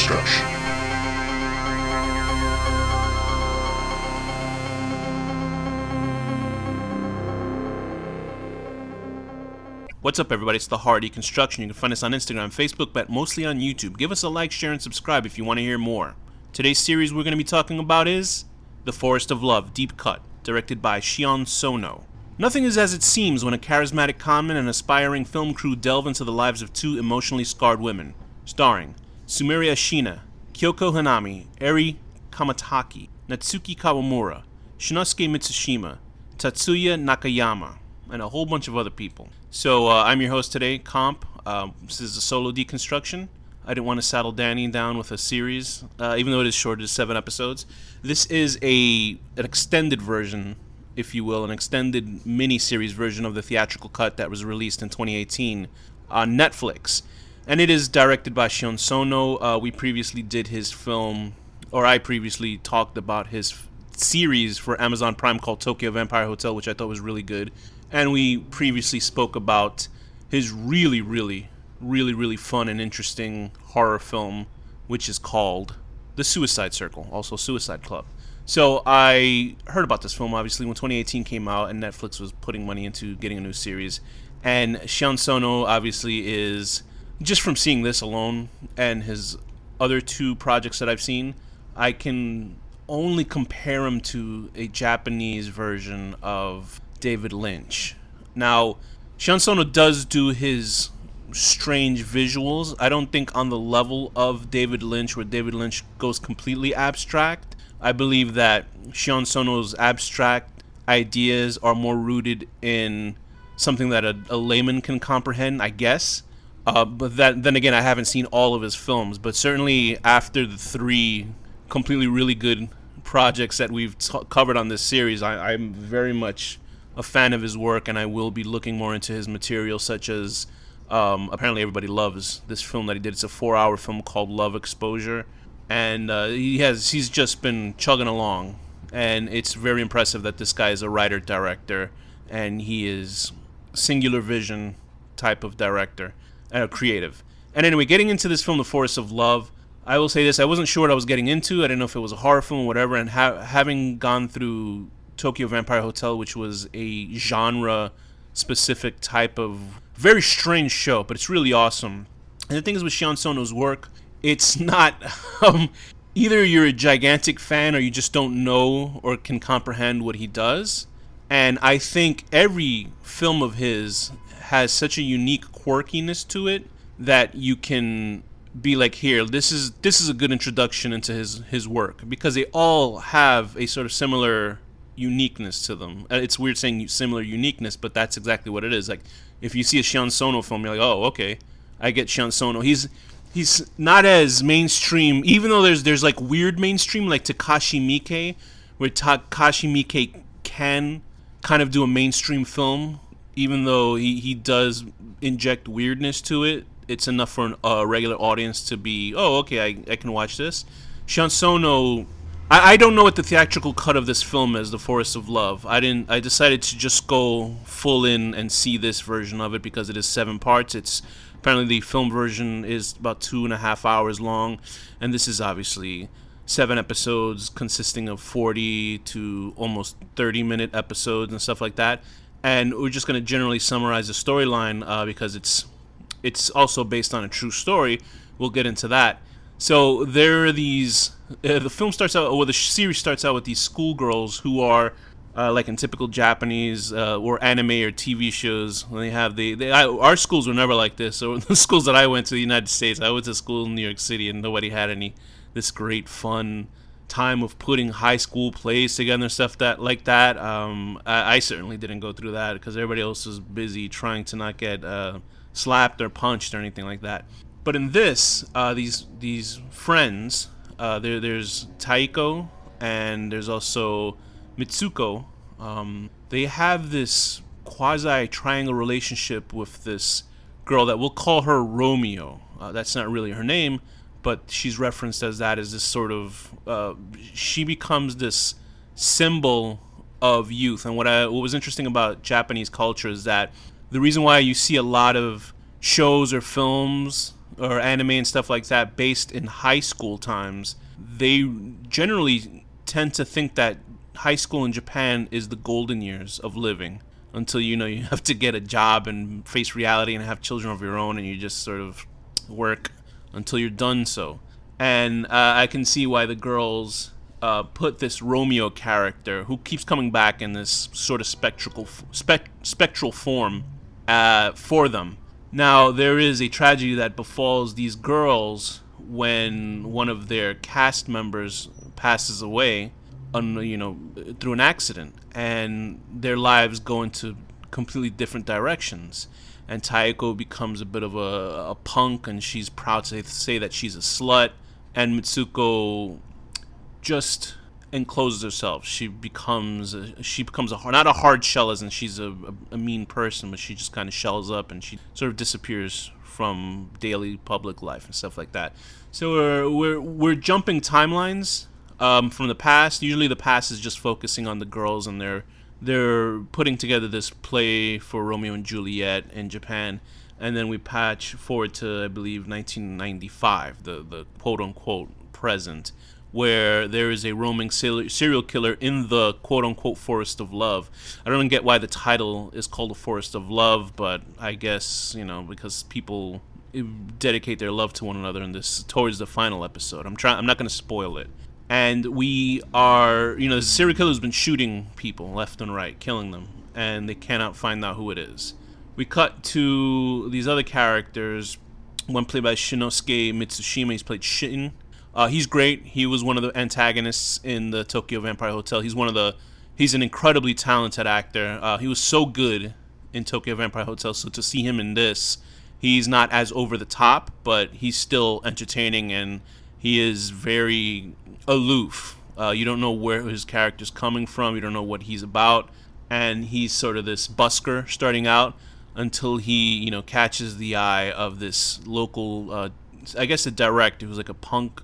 HorrorDeconstruction. What's up, everybody? It's the HorrorDeconstruction. You can find us on Instagram, Facebook, but mostly on YouTube. Give us a like, share, and subscribe if you want to hear more. Today's series we're going to be talking about is The Forest of Love, Deep Cut, directed by Sion Sono. Nothing is as it seems when a charismatic conman and aspiring film crew delve into the lives of two emotionally scarred women. Starring Sumire Ashina, Kyoko Hanami, Eri Kamataki, Natsuki Kawamura, Shinosuke Mitsushima, Tatsuya Nakayama, and a whole bunch of other people. So I'm your host today, Komp. This is a solo deconstruction. I didn't want to saddle Danny down with a series, even though it is short, it is 7 episodes. This is an extended version, if you will, an extended miniseries version of the theatrical cut that was released in 2018 on Netflix. And it is directed by Sion Sono. We previously did his film, or I previously talked about his series for Amazon Prime called Tokyo Vampire Hotel, which I thought was really good. And we previously spoke about his really fun and interesting horror film, which is called The Suicide Circle, also Suicide Club. So I heard about this film, obviously, when 2018 came out and Netflix was putting money into getting a new series. And Sion Sono, obviously, is, just from seeing this alone and his other 2 projects that I've seen, I can only compare him to a Japanese version of David Lynch. Now, Sion Sono does do his strange visuals. I don't think on the level of David Lynch, where David Lynch goes completely abstract. I believe that Sion Sono's abstract ideas are more rooted in something that a layman can comprehend, I guess. But then again, I haven't seen all of his films. But certainly after the 3 completely really good projects that we've covered on this series, I'm very much a fan of his work, and I will be looking more into his material, such as apparently everybody loves this film that he did. It's a 4-hour film called Love Exposure, and he's just been chugging along, and it's very impressive that this guy is a writer-director, and he is singular vision type of director, creative. And anyway, getting into this film, The Forest of Love, I will say this: I wasn't sure what I was getting into. I didn't know if it was a horror film or whatever, and having gone through Tokyo Vampire Hotel, which was a genre-specific type of very strange show, but it's really awesome. And the thing is with Sion Sono's work, it's not either you're a gigantic fan or you just don't know or can comprehend what he does. And I think every film of his has such a unique quirkiness to it that you can be like, here, this is a good introduction into his work, because they all have a sort of similar uniqueness to them. It's weird saying similar uniqueness, but that's exactly what it is. Like, if you see a Sion Sono film, you're like, oh, okay, I get Sion Sono. He's not as mainstream, even though there's like weird mainstream, like Takashi Miike, where Takashi Miike can kind of do a mainstream film, even though he does inject weirdness to it. It's enough for a regular audience to be, oh, okay, I can watch this. Sion Sono, I don't know what the theatrical cut of this film is, The Forest of Love. I decided to just go full in and see this version of it because it is 7 parts. Apparently the film version is about 2.5 hours long, and this is obviously 7 episodes consisting of 40 to almost 30-minute episodes and stuff like that. And we're just going to generally summarize the storyline because it's also based on a true story. We'll get into that. So there are these. The film starts out, or the series starts out with these schoolgirls who are, like in typical Japanese or anime or TV shows. When they have our schools were never like this. So the schools that I went to, the United States, I went to school in New York City, and nobody had this great fun time of putting high school plays together and stuff like that. I certainly didn't go through that because everybody else was busy trying to not get slapped or punched or anything like that. But in this, these friends, there's Taiko and there's also Mitsuko. They have this quasi-triangle relationship with this girl that we'll call her Romeo. That's not really her name, but she's referenced as that, as this sort of she becomes this symbol of youth. And what was interesting about Japanese culture is that the reason why you see a lot of shows or films or anime and stuff like that based in high school times, they generally tend to think that high school in Japan is the golden years of living until you have to get a job and face reality and have children of your own, and you just sort of work until you're done so. And I can see why the girls put this Romeo character, who keeps coming back in this sort of spectral form, for them. Now, there is a tragedy that befalls these girls when one of their cast members passes away, through an accident, and their lives go into completely different directions. And Taeko becomes a bit of a punk, and she's proud to say that she's a slut. And Mitsuko just encloses herself. She becomes not a hard shell as in she's a mean person, but she just kind of shells up and she sort of disappears from daily public life and stuff like that. So we're jumping timelines from the past. Usually the past is just focusing on the girls, and they're putting together this play for Romeo and Juliet in Japan. And then we patch forward to, I believe, 1995, the quote-unquote present, where there is a roaming serial killer in the quote-unquote Forest of Love. I don't get why the title is called the Forest of Love, but I guess, because people dedicate their love to one another in this towards the final episode. I'm not going to spoil it. And we are, the serial killer has been shooting people left and right, killing them, and they cannot find out who it is. We cut to these other characters, one played by Shinosuke Mitsushima. He's played Shin. He's great. He was one of the antagonists in the Tokyo Vampire Hotel. He's an incredibly talented actor. He was so good in Tokyo Vampire Hotel, so to see him in this, he's not as over the top, but he's still entertaining, and he is very aloof. You don't know where his character's coming from. You don't know what he's about, and he's sort of this busker starting out until he, catches the eye of this local, I guess a director who's like a punk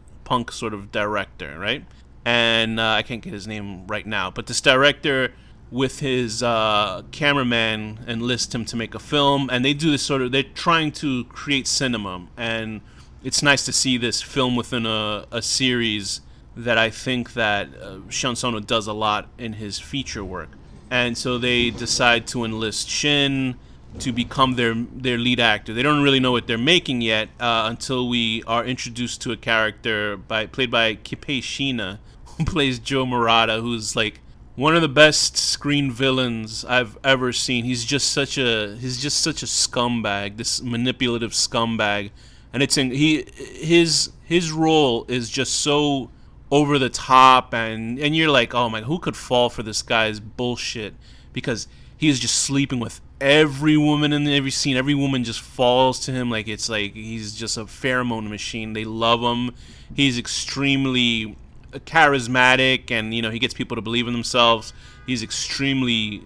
sort of director, right? And I can't get his name right now, but this director with his cameraman enlists him to make a film, and they do this they're trying to create cinema, and it's nice to see this film within a series that I think that Sion Sono does a lot in his feature work. And so they decide to enlist Shin to become their lead actor. They don't really know what they're making yet until we are introduced to a character played by Kippei Shina, who plays Joe Murata, who's like one of the best screen villains I've ever seen. He's just such a scumbag, this manipulative scumbag, and his role is just so over the top, and you're like, oh my, who could fall for this guy's bullshit? Because he is just sleeping with every woman in every scene. Every woman just falls to him. It's like he's just a pheromone machine. They love him. He's extremely charismatic, and he gets people to believe in themselves. He's extremely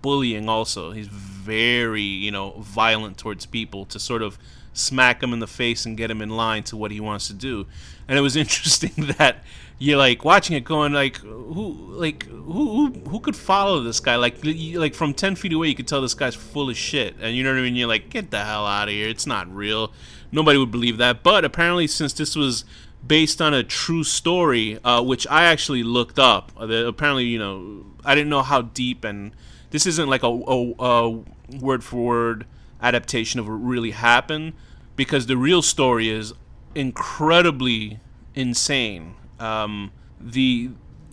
bullying also. He's very violent towards people to sort of smack him in the face and get him in line to what he wants to do. And it was interesting that you're like watching it going who could follow this guy? Like from 10 feet away you could tell this guy's full of shit, and you know what I mean? You're like, get the hell out of here, it's not real. Nobody would believe that. But apparently, since this was based on a true story, which I actually looked up, apparently, I didn't know how deep, and this isn't like a word for word adaptation of what really happened, because the real story is incredibly insane.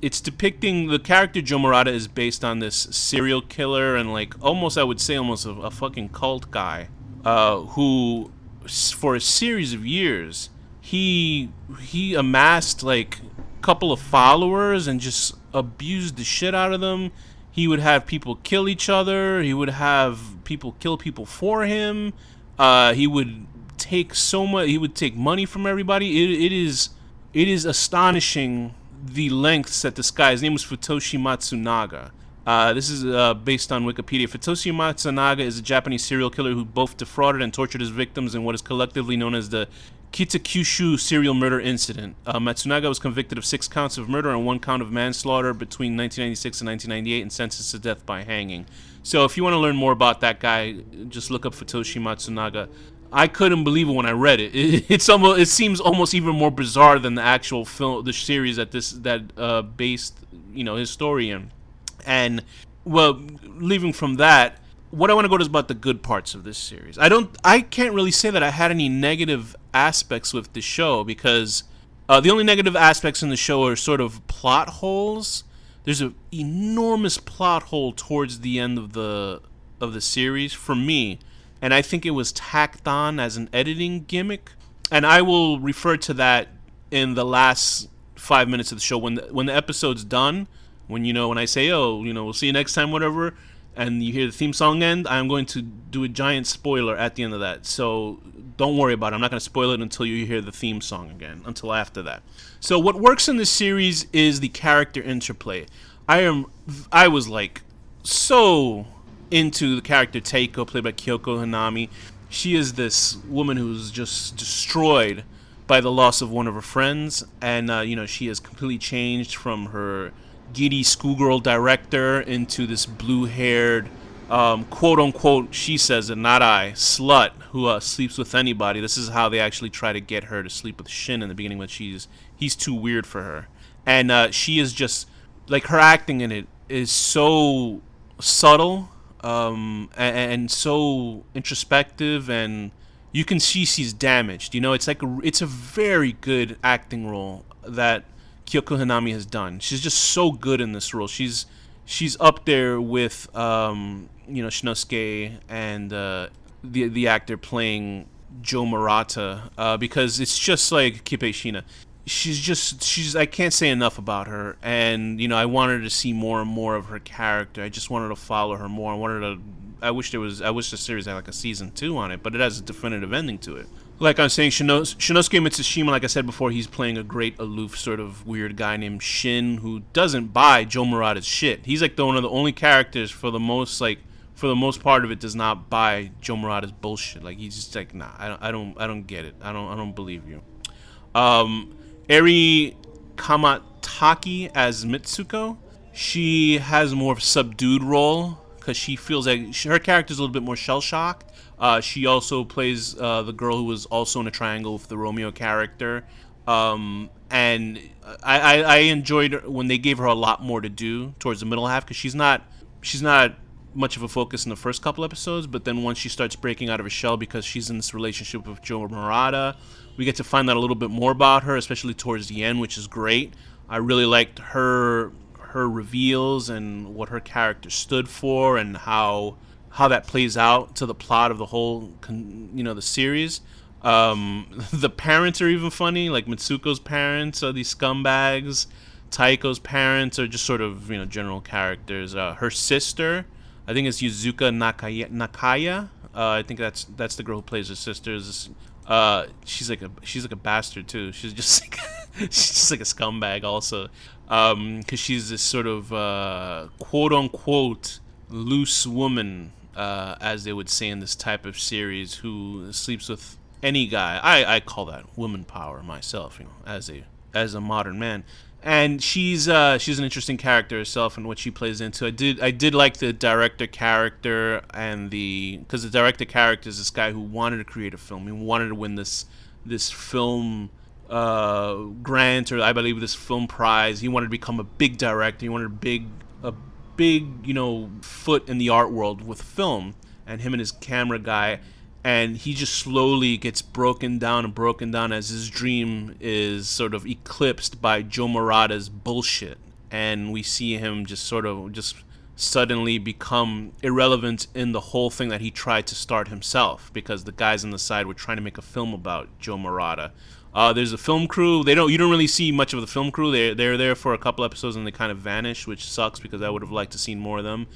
It's depicting the character Joe Murata is based on this serial killer, and I would say almost a fucking cult guy, who for a series of years he amassed a couple of followers and just abused the shit out of them. He would have people kill each other. He would have people kill people for him. He would take He would take money from everybody. It is astonishing the lengths that this guy. His name was Futoshi Matsunaga. This is based on Wikipedia. Futoshi Matsunaga is a Japanese serial killer who both defrauded and tortured his victims in what is collectively known as the Kitakyushu serial murder incident. Matsunaga was convicted of 6 counts of murder and 1 count of manslaughter between 1996 and 1998 and sentenced to death by hanging. So if you want to learn more about that guy, just look up Futoshi Matsunaga. I couldn't believe it when I read it. It seems almost even more bizarre than the actual film, the series that based his story in. And well, leaving from that, what I want to go to is about the good parts of this series. I can't really say that I had any negative aspects with the show because the only negative aspects in the show are sort of plot holes. There's an enormous plot hole towards the end of the series for me, and I think it was tacked on as an editing gimmick. And I will refer to that in the last 5 minutes of the show when the episode's done. When I say, oh, we'll see you next time, whatever, and you hear the theme song end, I'm going to do a giant spoiler at the end of that. So don't worry about it. I'm not going to spoil it until you hear the theme song again, until after that. So what works in this series is the character interplay. I was like so into the character Teiko, played by Kyoko Hanami. She is this woman who's just destroyed by the loss of one of her friends, and she has completely changed from her giddy schoolgirl director into this blue-haired, quote-unquote, she says it, not I, slut who sleeps with anybody. This is how they actually try to get her to sleep with Shin in the beginning, but he's too weird for her. And she is just, like, her acting in it is so subtle, and so introspective, and you can see she's damaged. It's a very good acting role that Kyoko Hanami has done. She's just so good in this role. She's up there with Shinosuke and the actor playing Joe Murata, because it's just like Kippei Shina. I can't say enough about her, and I wanted to see more and more of her character. I just wanted to follow her more. I wish the series had like a season 2 on it, but it has a definitive ending to it. Like I'm saying, Shinosuke Mitsushima, like I said before, he's playing a great aloof sort of weird guy named Shin who doesn't buy Joe Murata's shit. He's like one of the only characters for the most part of it does not buy Joe Murata's bullshit. Like he's just like, nah, I don't get it. I don't believe you. Eri Kamataki as Mitsuko. She has more of a subdued role because she feels like her character's a little bit more shell-shocked. She also plays the girl who was also in a triangle with the Romeo character. And I enjoyed when they gave her a lot more to do towards the middle half, because she's not much of a focus in the first couple episodes, but then once she starts breaking out of her shell because she's in this relationship with Joe Murata, we get to find out a little bit more about her, especially towards the end, which is great. I really liked her reveals and what her character stood for, and how that plays out to the plot of the whole the series. The parents are even funny. Like Mitsuko's parents are these scumbags. Taiko's parents are just sort of general characters. Her sister, I think it's Yuzuka Nakaya. I think that's the girl who plays her sister. She's like a bastard too. She's just like a scumbag also, because she's this sort of quote unquote loose woman, as they would say in this type of series, who sleeps with any guy. I call that woman power myself, as a modern man. And she's an interesting character herself and what she plays into. I did like the director character, because the director character is this guy who wanted to create a film. He wanted to win this film grant, or I believe this film prize. He wanted to become a big director. He wanted a big foot in the art world with film, and him and his camera guy. And he just slowly gets broken down as his dream is sort of eclipsed by Joe Murata's bullshit. And we see him just suddenly become irrelevant in the whole thing that he tried to start himself, because the guys on the side were trying to make a film about Joe Murata. There's a film crew. You don't really see much of the film crew. They're there for a couple episodes and they kind of vanish, which sucks because I would have liked to see more of them.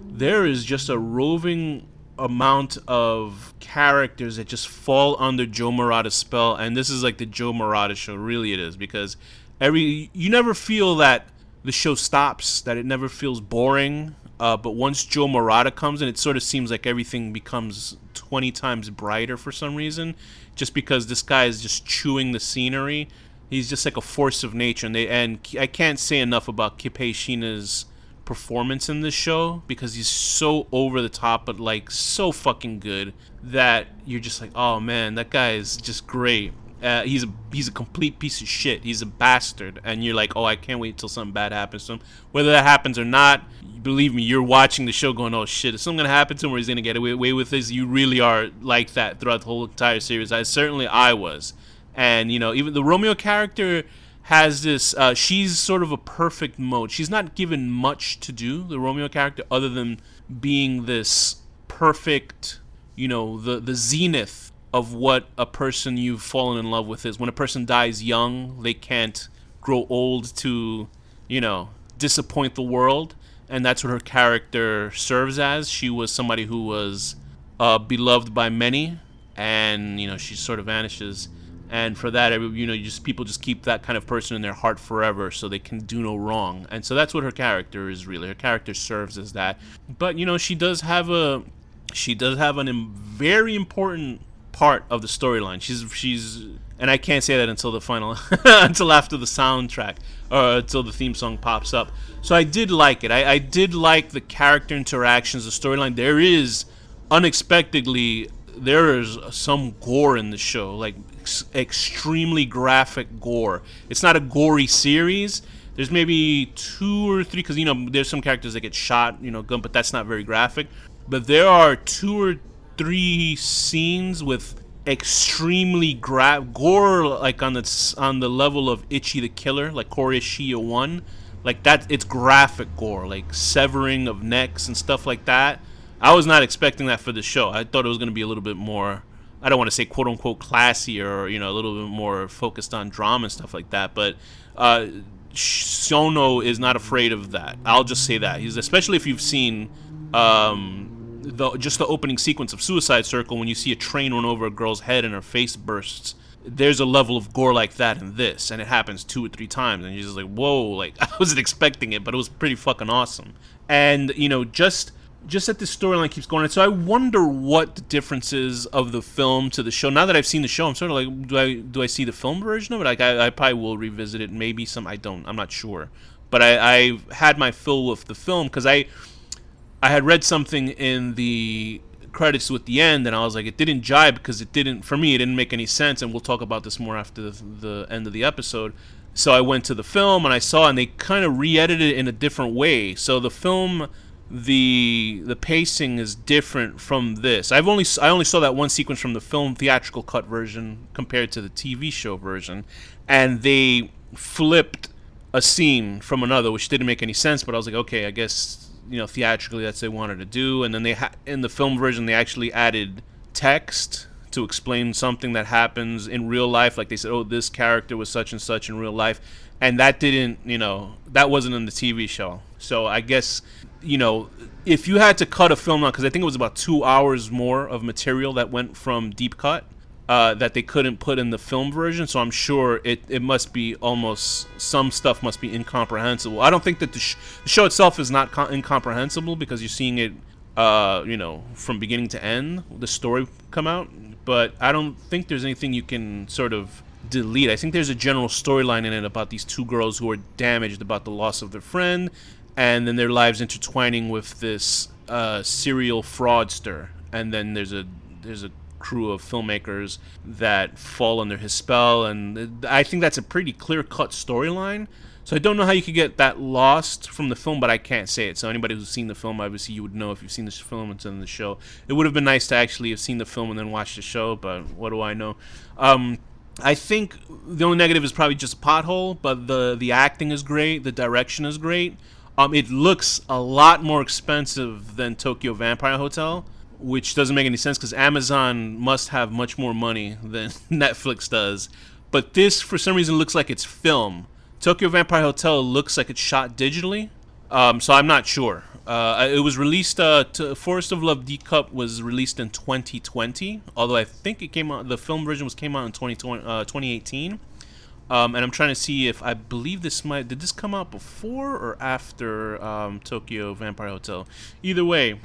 There is just a roving amount of characters that just fall under Joe Murata's spell, and this is like the Joe Murata show. Really, it is, because you never feel that the show stops, that it never feels boring. But once Joe Murata comes in, it sort of seems like everything becomes 20 times brighter for some reason, just because this guy is just chewing the scenery. He's just like a force of nature, and I can't say enough about Kippei Shina's performance in this show because he's so over the top, but like so fucking good that you're just like, oh man, that guy is just great. He's a complete piece of shit. He's a bastard, and you're like, oh, I can't wait till something bad happens to him. Whether that happens or not, believe me, you're watching the show going, oh shit, is something gonna happen to him, or he's gonna get away with this? You really are like that throughout the whole entire series. I was, and you know, even the Romeo character has this. She's sort of a perfect mode. She's not given much to do, the Romeo character, other than being this perfect, you know, the zenith of what a person you've fallen in love with is. When a person dies young, they can't grow old to, you know, disappoint the world. And that's what her character serves as. She was somebody who was beloved by many, and, you know, she sort of vanishes. And for that, you know, people just keep that kind of person in their heart forever, so they can do no wrong. And so that's what her character is really. Her character serves as that. But, you know, she does have a very important part of the storyline. She's and I can't say that until the final until after the soundtrack, or until the theme song pops up. So I did like it. I did like the character interactions, the storyline. There is some gore in the show, like extremely graphic gore. It's not a gory series. There's maybe 2 or 3, because, you know, there's some characters that get shot, you know, but that's not very graphic. But there are 2 or 3 scenes with extremely gore, like on the level of Ichi the Killer, like Koreashiya 1, like that. It's graphic gore, like severing of necks and stuff like that. I was not expecting that for the show. I thought it was going to be a little bit more, I don't want to say quote unquote classier, or, you know, a little bit more focused on drama and stuff like that. But Sono is not afraid of that. I'll just say that. He's, especially if you've seen just the opening sequence of Suicide Circle, when you see a train run over a girl's head and her face bursts. There's a level of gore like that in this, and it happens 2 or 3 times, and you're just like, whoa, like, I wasn't expecting it, but it was pretty fucking awesome. And, you know, just that this storyline keeps going on. So I wonder what the difference is of the film to the show. Now that I've seen the show, I'm sort of like, do I see the film version of it? Like, I probably will revisit it. Maybe I'm not sure. But I had my fill with the film, because I had read something in the credits with the end, and I was like, it didn't jibe, because it didn't make any sense, and we'll talk about this more after the end of the episode. So I went to the film, and I saw, and they kind of re-edited it in a different way. So the film, the pacing is different from this. I only saw that one sequence from the film theatrical cut version compared to the TV show version, and they flipped a scene from another, which didn't make any sense. But I was like, okay, I guess, you know, theatrically that's what they wanted to do. And then in the film version, they actually added text to explain something that happens in real life. Like they said, oh, this character was such and such in real life, and that didn't, you know, that wasn't in the TV show. So I guess, you know, if you had to cut a film out, because I think it was about 2 hours more of material that went from deep cut that they couldn't put in the film version. So I'm sure it must be almost, some stuff must be incomprehensible. I don't think that the show itself is not incomprehensible, because you're seeing it, you know, from beginning to end, the story come out. But I don't think there's anything you can sort of delete. I think there's a general storyline in it about these 2 girls who are damaged about the loss of their friend, and then their lives intertwining with this serial fraudster. And then there's a crew of filmmakers that fall under his spell, and I think that's a pretty clear-cut storyline. So I don't know how you could get that lost from the film, but I can't say it. So anybody who's seen the film, obviously you would know if you've seen this film and then the show. It would have been nice to actually have seen the film and then watch the show, but what do I know? I think the only negative is probably just a pothole, but the acting is great, the direction is great. It looks a lot more expensive than Tokyo Vampire Hotel, which doesn't make any sense because Amazon must have much more money than Netflix does. But this, for some reason, looks like it's film. Tokyo Vampire Hotel looks like it's shot digitally, so I'm not sure. It was released, Forest of Love D-Cup was released in 2020, although I think it came out, the film version came out in 2018. And I'm trying to see if, I believe did this come out before or after Tokyo Vampire Hotel? Either way,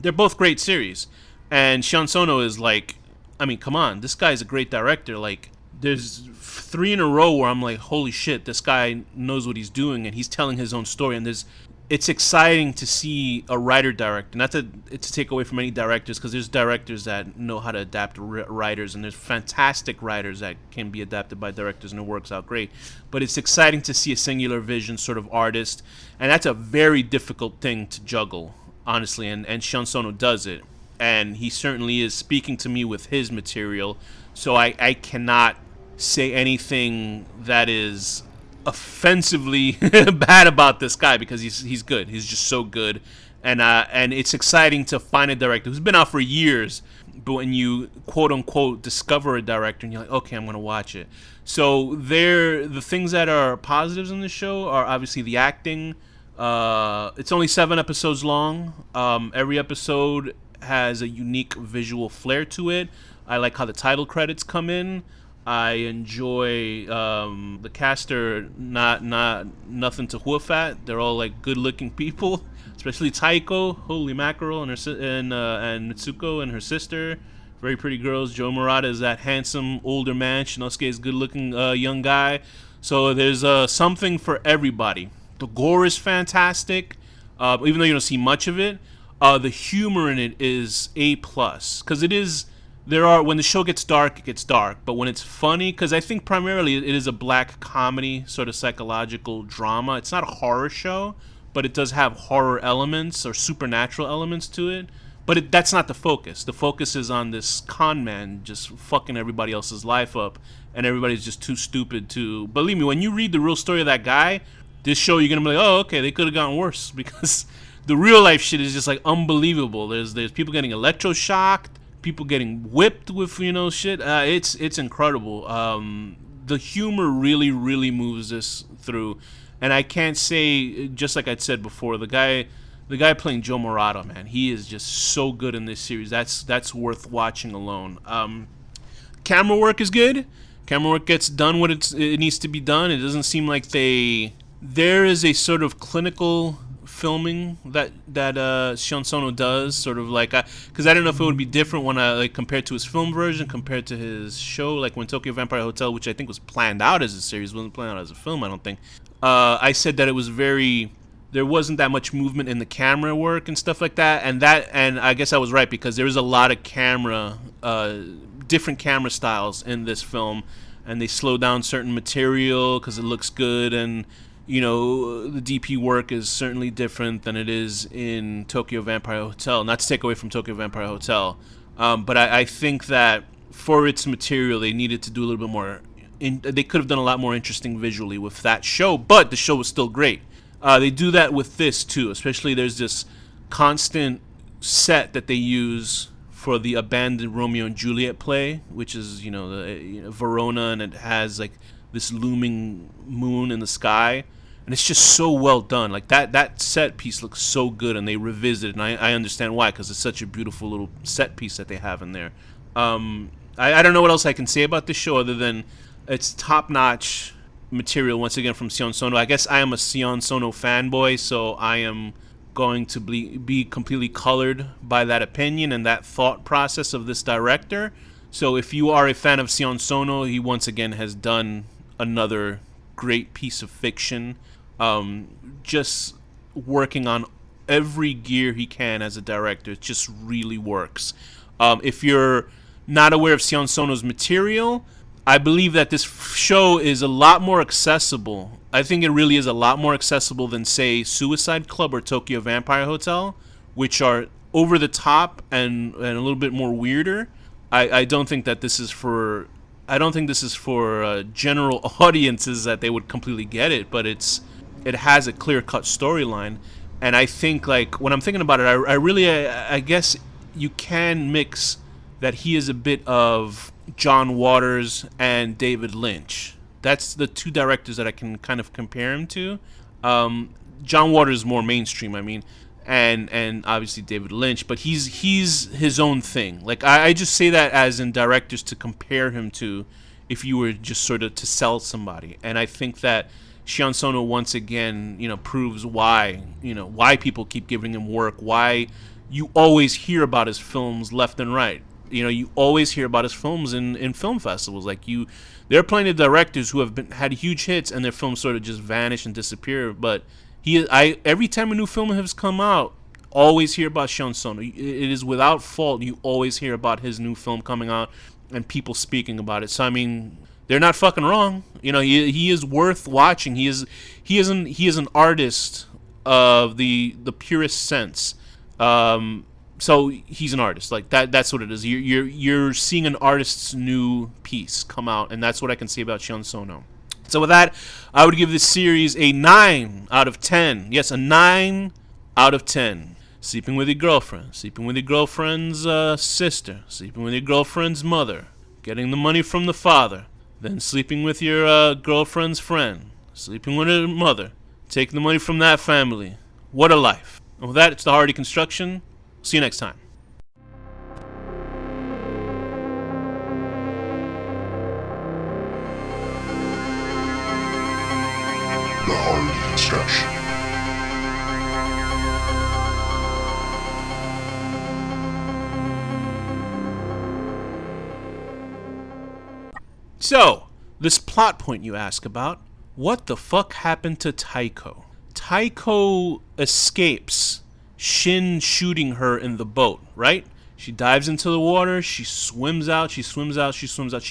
they're both great series. And Sion Sono is like, I mean, come on, this guy's a great director. Like, there's 3 in a row where I'm like, holy shit, this guy knows what he's doing, and he's telling his own story. And there's it's exciting to see a writer director. Not to take away from any directors, because there's directors that know how to adapt writers, and there's fantastic writers that can be adapted by directors, and it works out great. But it's exciting to see a singular vision sort of artist, and that's a very difficult thing to juggle, honestly. And Sion Sono does it, and he certainly is speaking to me with his material. So I cannot say anything that is offensively bad about this guy, because he's good. He's just so good, and it's exciting to find a director who's been out for years, but when you quote unquote discover a director and you're like, okay, I'm gonna watch it. So the things that are positives in the show are obviously the acting. It's only 7 episodes long. Every episode has a unique visual flair to it. I like how the title credits come in. I enjoy the cast are not nothing to woof at. They're all like good looking people, especially Taiko, holy mackerel, and and Mitsuko and her sister, very pretty girls. Joe Murata is that handsome older man. Shinosuke is good looking young guy. So there's something for everybody. The gore is fantastic, even though you don't see much of it. The humor in it is A+, because it is. When the show gets dark, it gets dark. But when it's funny, because I think primarily it is a black comedy, sort of psychological drama. It's not a horror show, but it does have horror elements or supernatural elements to it. But that's not the focus. The focus is on this con man just fucking everybody else's life up, and everybody's just too stupid to... Believe me, when you read the real story of that guy, this show, you're going to be like, oh, okay, they could have gotten worse, because the real life shit is just like unbelievable. There's people getting electroshocked, people getting whipped with shit. It's incredible. The humor really moves this through, and I can't say, just like I said before, the guy playing Joe Murata, man, he is just so good in this series. That's worth watching alone. Camera work is good. Camera work gets done what it needs to be done. It doesn't seem like there is a sort of clinical filming that Sion Sono does, sort of like, because I don't know if it would be different when I compared to his film version compared to his show, like when Tokyo Vampire Hotel, which I think was planned out as a series, wasn't planned out as a film, I don't think. I said that it was there wasn't that much movement in the camera work and stuff like that, and I guess I was right, because there is a lot of different camera styles in this film, and they slow down certain material because it looks good, and the DP work is certainly different than it is in Tokyo Vampire Hotel. Not to take away from Tokyo Vampire Hotel, but I think that for its material, they needed to do a little bit more. They could have done a lot more interesting visually with that show, but the show was still great. They do that with this too, especially there's this constant set that they use for the abandoned Romeo and Juliet play, which is Verona, and it has like this looming moon in the sky. And it's just so well done. Like that set piece looks so good, and they revisit it, and I understand why, because it's such a beautiful little set piece that they have in there. I don't know what else I can say about this show other than it's top-notch material, once again, from Sion Sono. I guess I am a Sion Sono fanboy, so I am going to be completely colored by that opinion and that thought process of this director. So if you are a fan of Sion Sono, he once again has done another great piece of fiction. Just working on every gear he can as a director. It just really works. If you're not aware of Sion Sono's material, I believe that this show is a lot more accessible. I think it really is a lot more accessible than, say, Suicide Club or Tokyo Vampire Hotel, which are over the top and a little bit more weirder. I don't think that this is for... I don't think this is for general audiences that they would completely get it, but it has a clear-cut storyline, and I think, like, when I'm thinking about it, I guess you can mix that he is a bit of John Waters and David Lynch. That's the two directors that I can kind of compare him to. John Waters is more mainstream, I mean, and obviously David Lynch, but he's his own thing. Like, I just say that as in directors to compare him to, if you were just sort of to sell somebody. And I think that Sion Sono once again, proves why people keep giving him work, why you always hear about his films left and right. You always hear about his films in film festivals. Like, there are plenty of directors who have had huge hits and their films sort of just vanish and disappear, but Every time a new film has come out, always hear about Sion Sono. It is without fault. You always hear about his new film coming out and people speaking about it. So I mean, they're not fucking wrong. You know, he is worth watching. He is an artist of the purest sense. So he's an artist. Like that's what it is. You're seeing an artist's new piece come out, and that's what I can say about Sion Sono. So with that, I would give this series a 9 out of 10. Yes, a 9 out of 10. Sleeping with your girlfriend, sleeping with your girlfriend's sister, sleeping with your girlfriend's mother, getting the money from the father, then sleeping with your girlfriend's friend, sleeping with her mother, taking the money from that family. What a life. And with that, it's the HorrorDeconstruction. See you next time. The HorrorDeconstruction. So, this plot point you ask about, what the fuck happened to Taiko? Taiko escapes Shin shooting her in the boat, right? She dives into the water, she swims out, she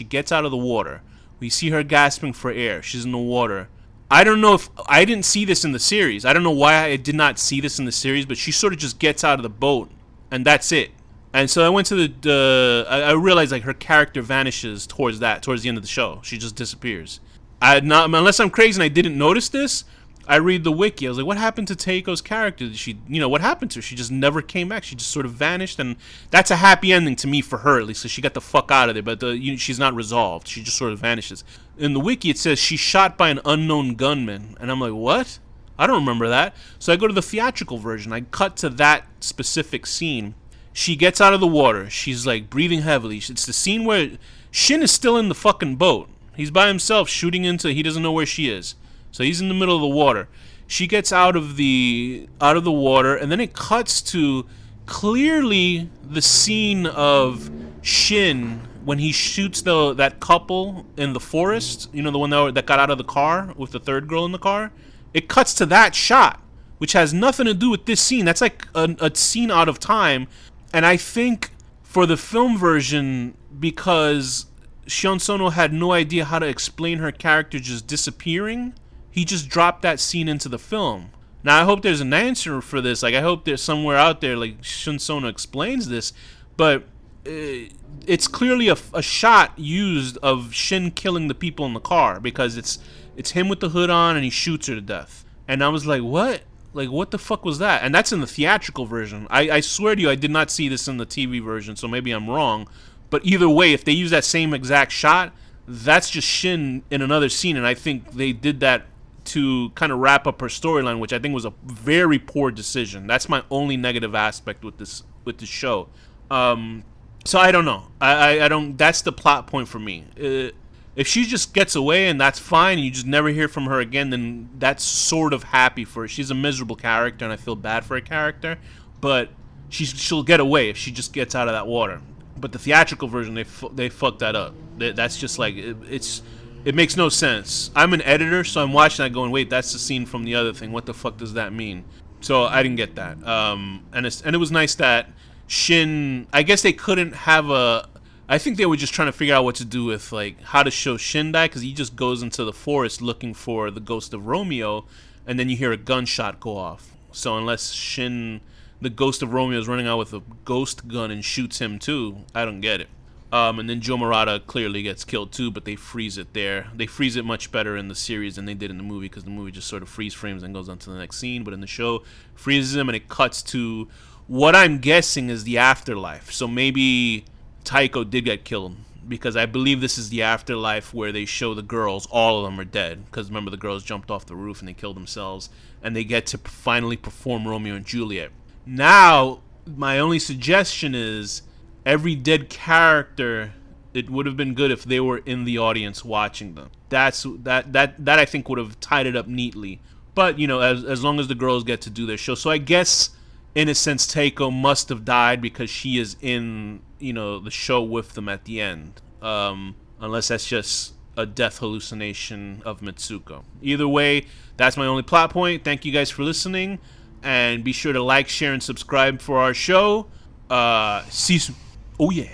gets out of the water. We see her gasping for air, she's in the water. I don't know if, I didn't see this in the series. I don't know why I did not see this in the series, but she sort of just gets out of the boat, and that's it. And so I went to I realized like her character vanishes towards the end of the show. She just disappears. Unless I'm crazy and I didn't notice this, I read the wiki. I was like, what happened to Taiko's character? Did she, what happened to her? She just never came back. She just sort of vanished, and that's a happy ending to me for her, at least, so she got the fuck out of there, but she's not resolved. She just sort of vanishes. In the wiki, it says she's shot by an unknown gunman, and I'm like, what? I don't remember that. So I go to the theatrical version. I cut to that specific scene. She gets out of the water. She's like breathing heavily. It's the scene where Shin is still in the fucking boat. He's by himself shooting into, he doesn't know where she is. So he's in the middle of the water. She gets out of the water, and then it cuts to clearly the scene of Shin when he shoots that couple in the forest, the one that got out of the car with the third girl in the car. It cuts to that shot, which has nothing to do with this scene. That's like a scene out of time. And I think for the film version, because Sion Sono had no idea how to explain her character just disappearing, he just dropped that scene into the film. Now, I hope there's an answer for this. Like, I hope there's somewhere out there, like, Sion Sono explains this. But it's clearly a shot used of Shin killing the people in the car, because it's him with the hood on and he shoots her to death. And I was like, what? Like, what the fuck was that? And that's in the theatrical version. I swear to you, I did not see this in the TV version, so maybe I'm wrong. But either way, if they use that same exact shot, that's just Shin in another scene, and I think they did that to kind of wrap up her storyline, which I think was a very poor decision. That's my only negative aspect with this show. So I don't know. I don't. That's the plot point for me. If she just gets away and that's fine, and you just never hear from her again, then that's sort of happy for her. She's a miserable character, and I feel bad for her character. But she'll get away if she just gets out of that water. But the theatrical version, they fucked that up. That's just like it makes no sense. I'm an editor, so I'm watching that going, wait, that's the scene from the other thing. What the fuck does that mean? So I didn't get that. And it was nice that Shin. I guess they couldn't have a. I think they were just trying to figure out what to do with, like, how to show Shin die, because he just goes into the forest looking for the ghost of Romeo, and then you hear a gunshot go off. So unless Shin, the ghost of Romeo, is running out with a ghost gun and shoots him too, I don't get it. And then Joe Murata clearly gets killed too, but they freeze it there. They freeze it much better in the series than they did in the movie, because the movie just sort of freeze frames and goes on to the next scene, but in the show, freezes him, and it cuts to what I'm guessing is the afterlife. So maybe Taiko did get killed, because I believe this is the afterlife where they show the girls, all of them are dead, because remember the girls jumped off the roof and they killed themselves, and they get to finally perform Romeo and Juliet. Now, my only suggestion is every dead character, it would have been good if they were in the audience watching them. That I think would have tied it up neatly. But, as long as the girls get to do their show. So I guess, in a sense, Taiko must have died because she is in, the show with them at the end. Unless that's just a death hallucination of Mitsuko. Either way, that's my only plot point. Thank you guys for listening, and be sure to like, share, and subscribe for our show. See you soon. Oh yeah.